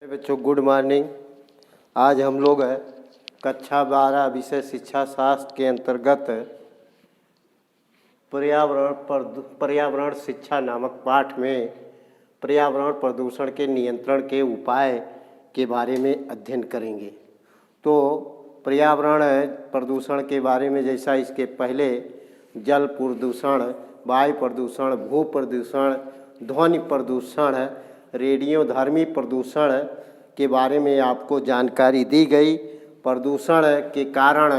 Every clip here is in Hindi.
बच्चों गुड मॉर्निंग। आज हम लोग कक्षा 12 विषय शिक्षा शास्त्र के अंतर्गत पर्यावरण शिक्षा नामक पाठ में पर्यावरण प्रदूषण के नियंत्रण के उपाय के बारे में अध्ययन करेंगे। तो पर्यावरण प्रदूषण के बारे में जैसा इसके पहले जल प्रदूषण, वायु प्रदूषण, भू प्रदूषण, ध्वनि प्रदूषण, रेडियोधर्मी प्रदूषण के बारे में आपको जानकारी दी गई। प्रदूषण के कारण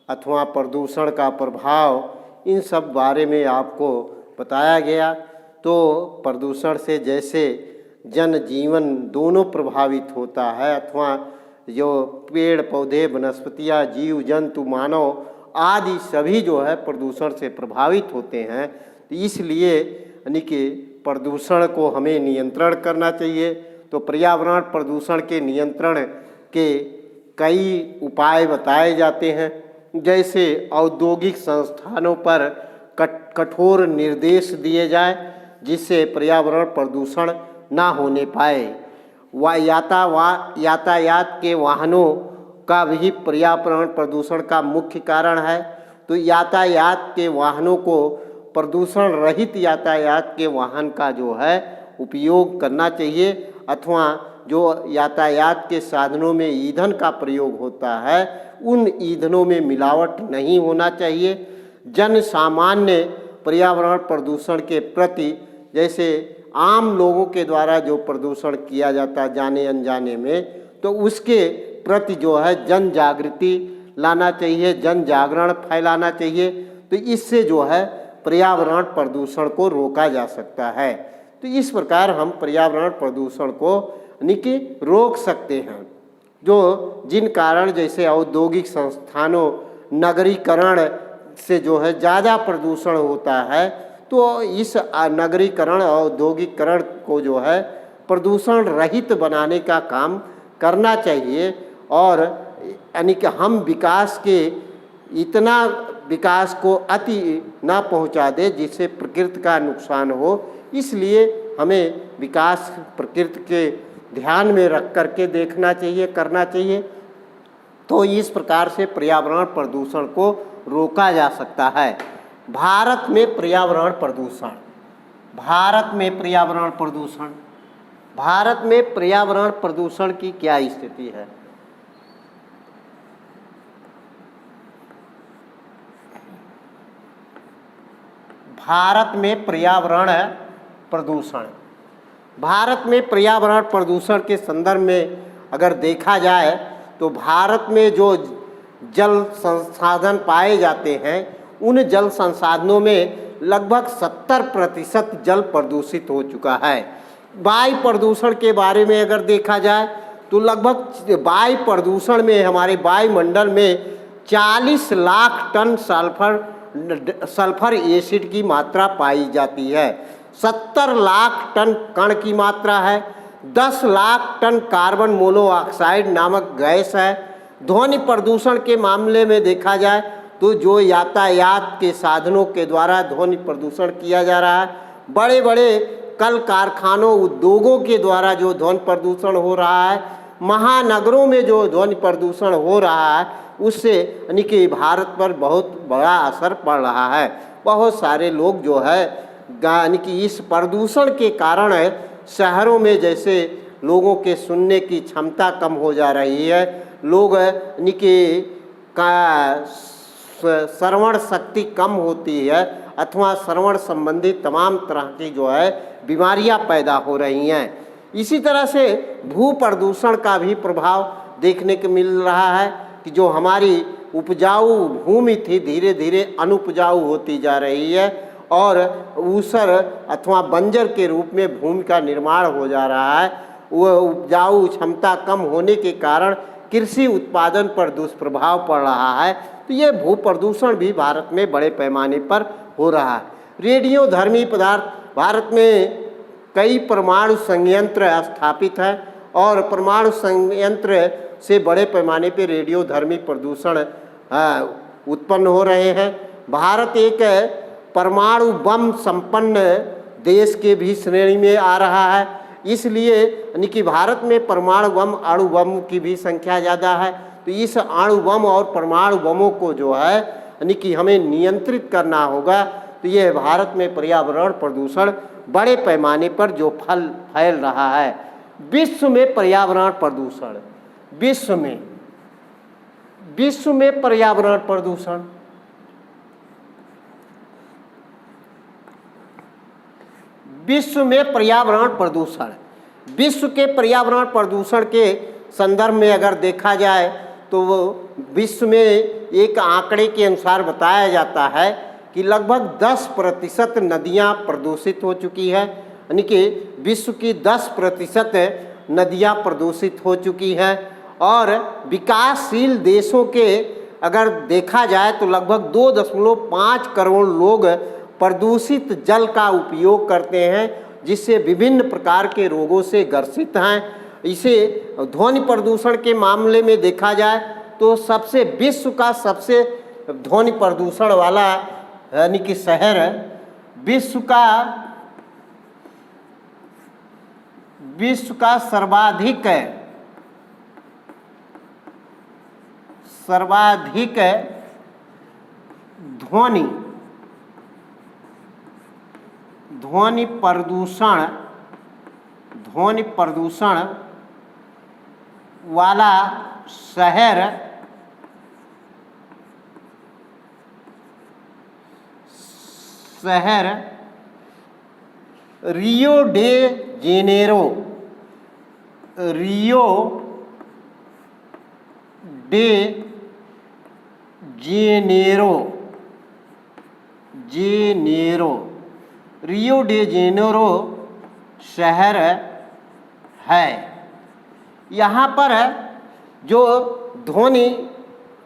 अथवा प्रदूषण का प्रभाव, इन सब बारे में आपको बताया गया। तो प्रदूषण से जैसे जनजीवन दोनों प्रभावित होता है, अथवा जो पेड़ पौधे, वनस्पतियाँ, जीव जंतु, मानव आदि सभी जो है प्रदूषण से प्रभावित होते हैं। तो इसलिए यानी कि प्रदूषण को हमें नियंत्रण करना चाहिए। तो पर्यावरण प्रदूषण के नियंत्रण के कई उपाय बताए जाते हैं। जैसे औद्योगिक संस्थानों पर कठोर निर्देश दिए जाए जिससे पर्यावरण प्रदूषण ना होने पाए। यातायात के वाहनों का भी पर्यावरण प्रदूषण का मुख्य कारण है। तो यातायात के वाहनों को प्रदूषण रहित यातायात के वाहन का जो है उपयोग करना चाहिए, अथवा जो यातायात के साधनों में ईंधन का प्रयोग होता है उन ईंधनों में मिलावट नहीं होना चाहिए। जन सामान्य पर्यावरण प्रदूषण के प्रति, जैसे आम लोगों के द्वारा जो प्रदूषण किया जाता है जाने अनजाने में, तो उसके प्रति जो है जन जागृति लाना चाहिए, जन जागरण फैलाना चाहिए। तो इससे जो है पर्यावरण प्रदूषण को रोका जा सकता है। तो इस प्रकार हम पर्यावरण प्रदूषण को रोक सकते हैं। जो जिन कारण जैसे औद्योगिक संस्थानों, नगरीकरण से जो है ज़्यादा प्रदूषण होता है, तो इस नगरीकरण, औद्योगिकरण को जो है प्रदूषण रहित बनाने का काम करना चाहिए। और यानी कि हम विकास को अति ना पहुंचा दे जिससे प्रकृति का नुकसान हो। इसलिए हमें विकास प्रकृति के ध्यान में रख करके देखना चाहिए, करना चाहिए। तो इस प्रकार से पर्यावरण प्रदूषण को रोका जा सकता है। भारत में पर्यावरण प्रदूषण की क्या स्थिति है? भारत में पर्यावरण प्रदूषण के संदर्भ में अगर देखा जाए तो भारत में जो जल संसाधन पाए जाते हैं उन जल संसाधनों में लगभग 70% जल प्रदूषित हो चुका है। वायु प्रदूषण के बारे में अगर देखा जाए तो लगभग वायु प्रदूषण में हमारे वायुमंडल में 40 लाख टन सल्फर एसिड की मात्रा पाई जाती है, 70 लाख टन कण की मात्रा है, 10 लाख टन कार्बन मोनोऑक्साइड नामक गैस है। ध्वनि प्रदूषण के मामले में देखा जाए तो जो यातायात के साधनों के द्वारा ध्वनि प्रदूषण किया जा रहा है, बड़े बड़े कल कारखानों, उद्योगों के द्वारा जो ध्वनि प्रदूषण हो रहा है, महानगरों में जो ध्वनि प्रदूषण हो रहा है, उससे यानी कि भारत पर बहुत बड़ा असर पड़ रहा है। बहुत सारे लोग जो है यानी कि इस प्रदूषण के कारण शहरों में जैसे लोगों के सुनने की क्षमता कम हो जा रही है, लोग यानी कि श्रवण शक्ति कम होती है, अथवा श्रवण संबंधी तमाम तरह की जो है बीमारियां पैदा हो रही हैं। इसी तरह से भू प्रदूषण का भी प्रभाव देखने को मिल रहा है कि जो हमारी उपजाऊ भूमि थी धीरे धीरे अनुपजाऊ होती जा रही है और ऊसर अथवा बंजर के रूप में भूमि का निर्माण हो जा रहा है। वह उपजाऊ क्षमता कम होने के कारण कृषि उत्पादन पर दुष्प्रभाव पड़ रहा है। तो ये भू प्रदूषण भी भारत में बड़े पैमाने पर हो रहा है। रेडियोधर्मी पदार्थ, भारत में कई परमाणु संयंत्र स्थापित है और परमाणु संयंत्र से बड़े पैमाने पर रेडियोधर्मी प्रदूषण उत्पन्न हो रहे हैं। भारत एक परमाणु बम संपन्न देश के भी श्रेणी में आ रहा है। इसलिए यानी कि भारत में परमाणु बम अणु बम की भी संख्या ज़्यादा है। तो इस अणु बम और परमाणु बमों को जो है यानी कि हमें नियंत्रित करना होगा। तो ये भारत में पर्यावरण प्रदूषण बड़े पैमाने पर जो फैल रहा है। विश्व में पर्यावरण प्रदूषण, विश्व में पर्यावरण प्रदूषण, विश्व में पर्यावरण प्रदूषण, विश्व के पर्यावरण प्रदूषण के संदर्भ में अगर देखा जाए तो वो विश्व में एक आंकड़े के अनुसार बताया जाता है कि लगभग 10% नदियां प्रदूषित हो चुकी है। यानी कि विश्व की 10% नदियां प्रदूषित हो चुकी हैं। और विकासशील देशों के अगर देखा जाए तो लगभग 2.5 करोड़ लोग प्रदूषित जल का उपयोग करते हैं, जिससे विभिन्न प्रकार के रोगों से ग्रसित हैं। इसे ध्वनि प्रदूषण के मामले में देखा जाए तो विश्व का सबसे ध्वनि प्रदूषण वाला यानी कि शहर, विश्व का सर्वाधिक ध्वनि प्रदूषण वाला शहर Rio de Janeiro, Rio de Janeiro शहर है। यहाँ पर जो ध्वनि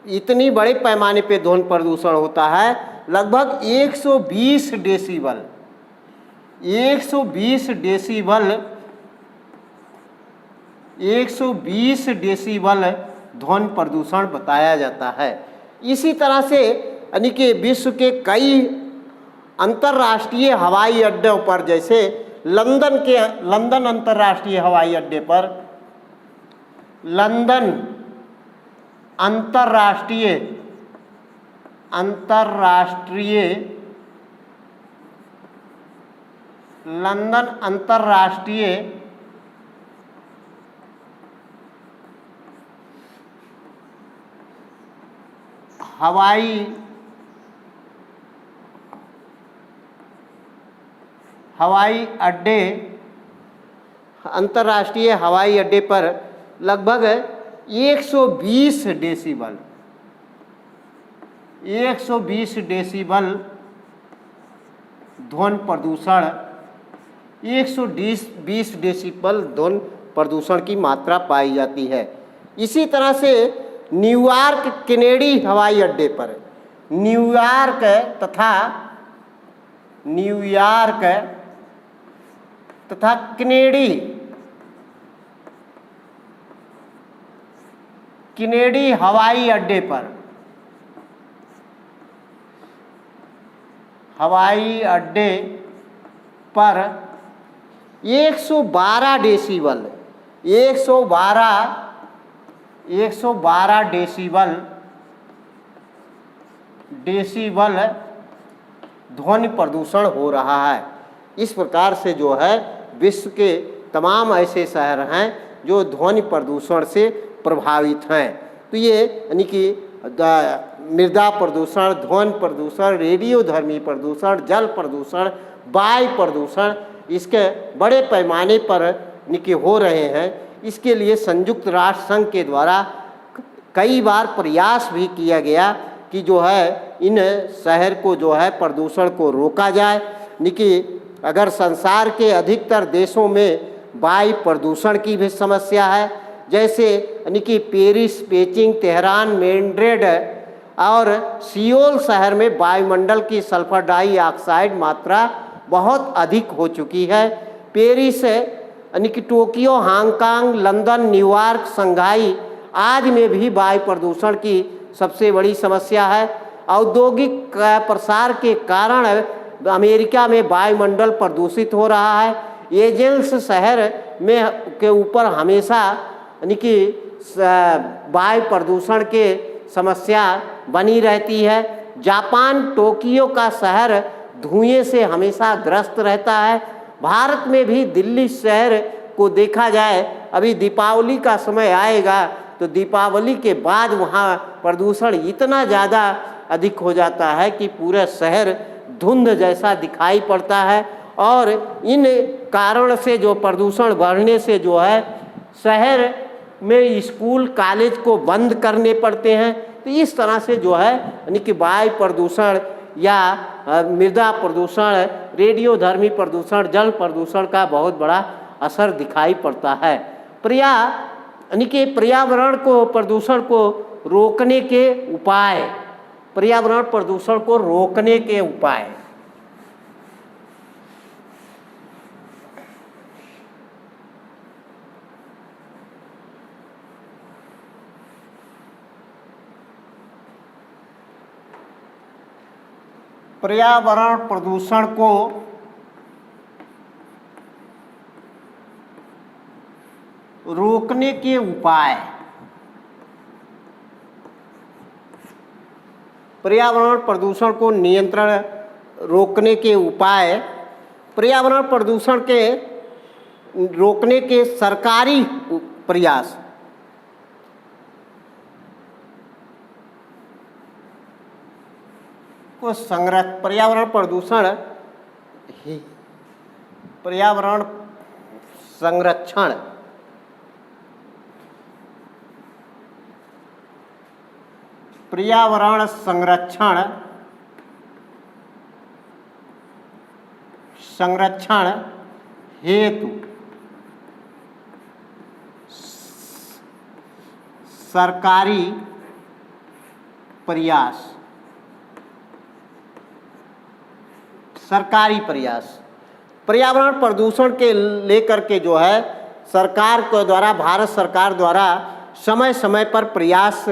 इतनी बड़े पैमाने पे ध्वनि प्रदूषण होता है, लगभग 120 डेसिबल 120 डेसिबल ध्वनि प्रदूषण बताया जाता है। इसी तरह से यानी कि विश्व के कई अंतर्राष्ट्रीय हवाई अड्डों पर, जैसे लंदन अंतर्राष्ट्रीय हवाई अड्डे पर, लंदन अंतर्राष्ट्रीय अंतर्राष्ट्रीय हवाई अड्डे पर लगभग 120 डेसिबल ध्वनि प्रदूषण, 120 डेसिबल ध्वनि प्रदूषण की मात्रा पाई जाती है। इसी तरह से न्यूयॉर्क केनेडी हवाई अड्डे पर, न्यूयॉर्क तथा केनेडी हवाई अड्डे पर 112 डेसिबल ध्वनि प्रदूषण हो रहा है। इस प्रकार से जो है विश्व के तमाम ऐसे शहर हैं जो ध्वनि प्रदूषण से प्रभावित हैं। तो ये यानी कि मृदा प्रदूषण, ध्वनि प्रदूषण, रेडियोधर्मी प्रदूषण, जल प्रदूषण, वायु प्रदूषण, इसके बड़े पैमाने पर यानी कि हो रहे हैं। इसके लिए संयुक्त राष्ट्र संघ के द्वारा कई बार प्रयास भी किया गया कि जो है इन शहर को जो है प्रदूषण को रोका जाए। यानी कि अगर संसार के अधिकतर देशों में वायु प्रदूषण की भी समस्या है, जैसे यानी कि पेरिस, पेचिंग, तेहरान, मैड्रिड और सियोल शहर में वायुमंडल की सल्फर डाइऑक्साइड मात्रा बहुत अधिक हो चुकी है। पेरिस यानी कि Tokyo, Hong Kong, London, New York, Shanghai आदि में भी वायु प्रदूषण की सबसे बड़ी समस्या है। औद्योगिक प्रसार के कारण अमेरिका में वायुमंडल प्रदूषित हो रहा है। एजेंस शहर में के ऊपर हमेशा यानी कि वायु प्रदूषण के समस्या बनी रहती है। जापान टोक्यो का शहर धुएं से हमेशा ग्रस्त रहता है। भारत में भी दिल्ली शहर को देखा जाए, अभी दीपावली का समय आएगा तो दीपावली के बाद वहाँ प्रदूषण इतना ज़्यादा अधिक हो जाता है कि पूरा शहर धुंध जैसा दिखाई पड़ता है। और इन कारण से जो प्रदूषण बढ़ने से जो है शहर में स्कूल कॉलेज को बंद करने पड़ते हैं। तो इस तरह से जो है यानी कि वायु प्रदूषण या मृदा प्रदूषण, रेडियोधर्मी प्रदूषण, जल प्रदूषण का बहुत बड़ा असर दिखाई पड़ता है। यानी कि पर्यावरण को प्रदूषण को रोकने के उपाय, पर्यावरण प्रदूषण को रोकने के उपाय। पर्यावरण प्रदूषण को रोकने के उपाय। पर्यावरण प्रदूषण को नियंत्रण रोकने के उपाय। पर्यावरण प्रदूषण के रोकने के सरकारी प्रयास। को पर्यावरण प्रदूषण, पर्यावरण संरक्षण, पर्यावरण संरक्षण हेतु सरकारी प्रयास। सरकारी प्रयास पर्यावरण प्रदूषण के लेकर के जो है सरकार के द्वारा, भारत सरकार द्वारा समय समय पर प्रयास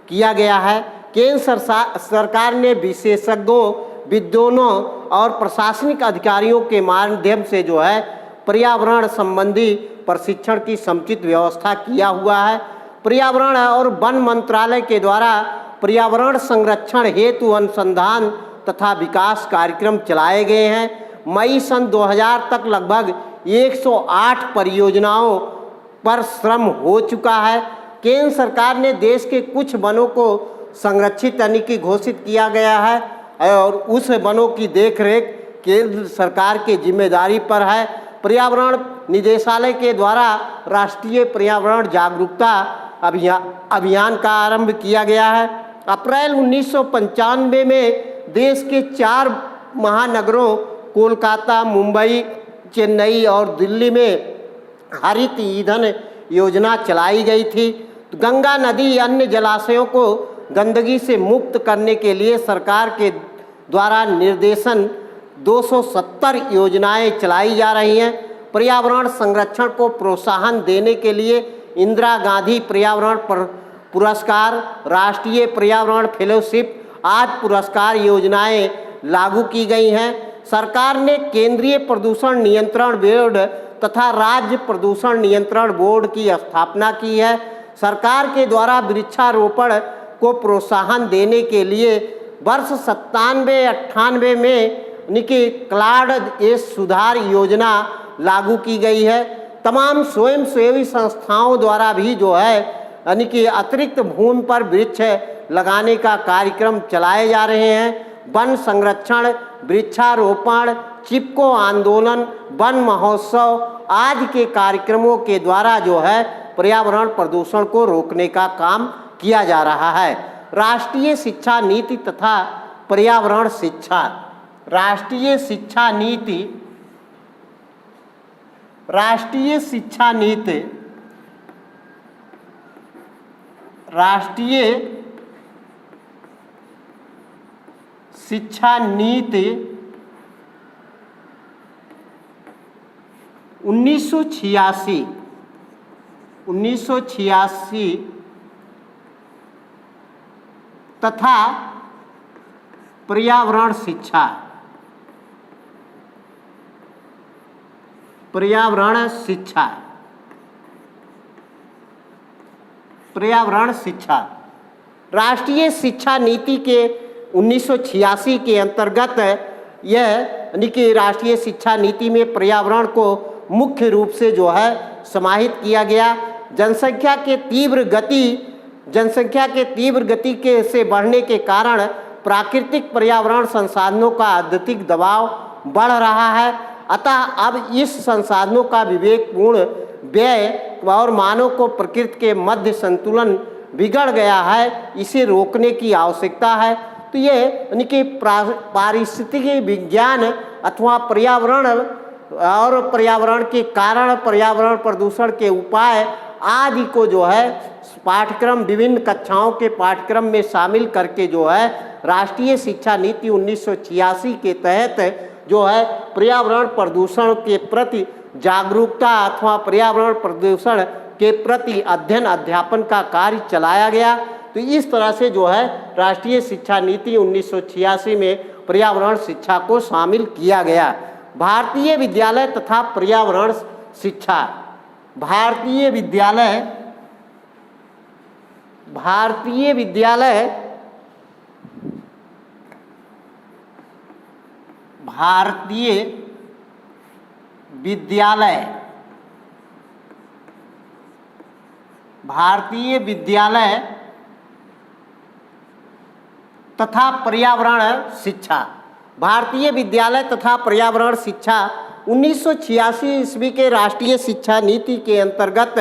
किया गया है। केंद्र सरकार ने विशेषज्ञों, विद्वानों और प्रशासनिक अधिकारियों के माध्यम से जो है पर्यावरण संबंधी प्रशिक्षण की समुचित व्यवस्था किया हुआ है। पर्यावरण और वन मंत्रालय के द्वारा पर्यावरण संरक्षण हेतु अनुसंधान तथा विकास कार्यक्रम चलाए गए हैं। मई सन 2000 तक लगभग 108 परियोजनाओं पर श्रम हो चुका है। केंद्र सरकार ने देश के कुछ वनों को संरक्षित यानी कि घोषित किया गया है और उस वनों की देखरेख केंद्र सरकार की जिम्मेदारी पर है। पर्यावरण निदेशालय के द्वारा राष्ट्रीय पर्यावरण जागरूकता अभियान का आरंभ किया गया है। अप्रैल 1995 में देश के 4 महानगरों कोलकाता, मुंबई, चेन्नई और दिल्ली में हरित ईंधन योजना चलाई गई थी। गंगा नदी अन्य जलाशयों को गंदगी से मुक्त करने के लिए सरकार के द्वारा निर्देशन 270 योजनाएं चलाई जा रही हैं। पर्यावरण संरक्षण को प्रोत्साहन देने के लिए इंदिरा गांधी पर्यावरण पुरस्कार, राष्ट्रीय पर्यावरण फेलोशिप आदि पुरस्कार योजनाएं लागू की गई हैं। सरकार ने केंद्रीय प्रदूषण नियंत्रण बोर्ड तथा राज्य प्रदूषण नियंत्रण बोर्ड की स्थापना की है। सरकार के द्वारा वृक्षारोपण को प्रोत्साहन देने के लिए वर्ष 97-98 में निकी क्लाड एस सुधार योजना लागू की गई है। तमाम स्वयंसेवी संस्थाओं द्वारा भी जो है यानी कि अतिरिक्त भूमि पर वृक्ष लगाने का कार्यक्रम चलाए जा रहे हैं। वन संरक्षण, वृक्षारोपण, चिपको आंदोलन, वन महोत्सव आदि के कार्यक्रमों के द्वारा जो है पर्यावरण प्रदूषण को रोकने का काम किया जा रहा है। राष्ट्रीय शिक्षा नीति तथा पर्यावरण शिक्षा। राष्ट्रीय शिक्षा नीति, राष्ट्रीय शिक्षा नीति, राष्ट्रीय शिक्षा नीति 1986 तथा पर्यावरण शिक्षा पर्यावरण शिक्षा। पर्यावरण शिक्षा राष्ट्रीय शिक्षा नीति के 1986 के अंतर्गत यह यानी कि राष्ट्रीय शिक्षा नीति में पर्यावरण को मुख्य रूप से जो है समाहित किया गया। जनसंख्या के तीव्र गति के से बढ़ने के कारण प्राकृतिक पर्यावरण संसाधनों का अत्यधिक दबाव बढ़ रहा है। अतः अब इस संसाधनों का विवेकपूर्ण व्यय और मानव को प्रकृति के मध्य संतुलन बिगड़ गया है, इसे रोकने की आवश्यकता है। तो ये यानी कि पारिस्थितिकी विज्ञान अथवा पर्यावरण और पर्यावरण के कारण, पर्यावरण प्रदूषण के उपाय आदि को जो है पाठ्यक्रम, विभिन्न कक्षाओं के पाठ्यक्रम में शामिल करके जो है राष्ट्रीय शिक्षा नीति 1986 के तहत जो है पर्यावरण प्रदूषण के प्रति जागरूकता अथवा पर्यावरण प्रदूषण के प्रति अध्ययन अध्यापन का कार्य चलाया गया। तो इस तरह से जो है राष्ट्रीय शिक्षा नीति 1986 में पर्यावरण शिक्षा को शामिल किया गया। भारतीय विद्यालय तथा पर्यावरण शिक्षा। भारतीय विद्यालय तथा पर्यावरण शिक्षा। भारतीय विद्यालय तथा पर्यावरण शिक्षा 1986 ईस्वी के राष्ट्रीय शिक्षा नीति के अंतर्गत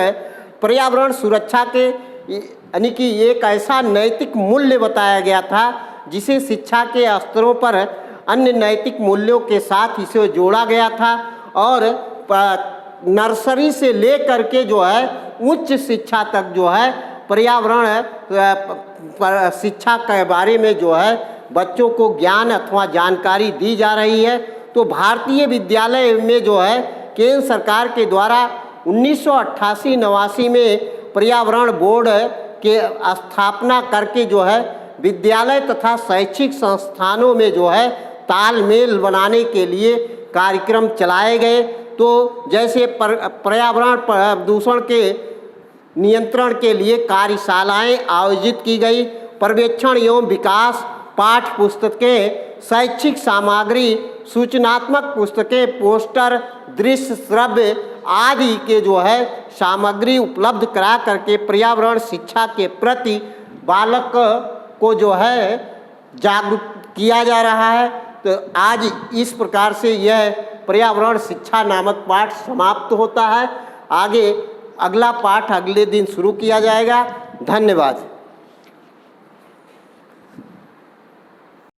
पर्यावरण सुरक्षा के यानी कि एक ऐसा नैतिक मूल्य बताया गया था जिसे शिक्षा के स्तरों पर अन्य नैतिक मूल्यों के साथ इसे जोड़ा गया था और नर्सरी से लेकर के जो है उच्च शिक्षा तक जो है पर्यावरण शिक्षा के बारे में जो है बच्चों को ज्ञान अथवा जानकारी दी जा रही है। तो भारतीय विद्यालय में जो है केंद्र सरकार के द्वारा 1988-89 में पर्यावरण बोर्ड के स्थापना करके जो है विद्यालय तथा शैक्षिक संस्थानों में जो है तालमेल बनाने के लिए कार्यक्रम चलाए गए। तो जैसे पर्यावरण प्रदूषण के नियंत्रण के लिए कार्यशालाएं आयोजित की गई, पर्यवेक्षण एवं विकास, पाठ्य पुस्तकें, शैक्षिक सामग्री, सूचनात्मक पुस्तकें, पोस्टर, दृश्य, श्रव्य आदि के जो है सामग्री उपलब्ध करा करके पर्यावरण शिक्षा के प्रति बालक को जो है जागरूक किया जा रहा है। तो आज इस प्रकार से यह पर्यावरण शिक्षा नामक पाठ समाप्त होता है। आगे अगला पाठ अगले दिन शुरू किया जाएगा। धन्यवाद।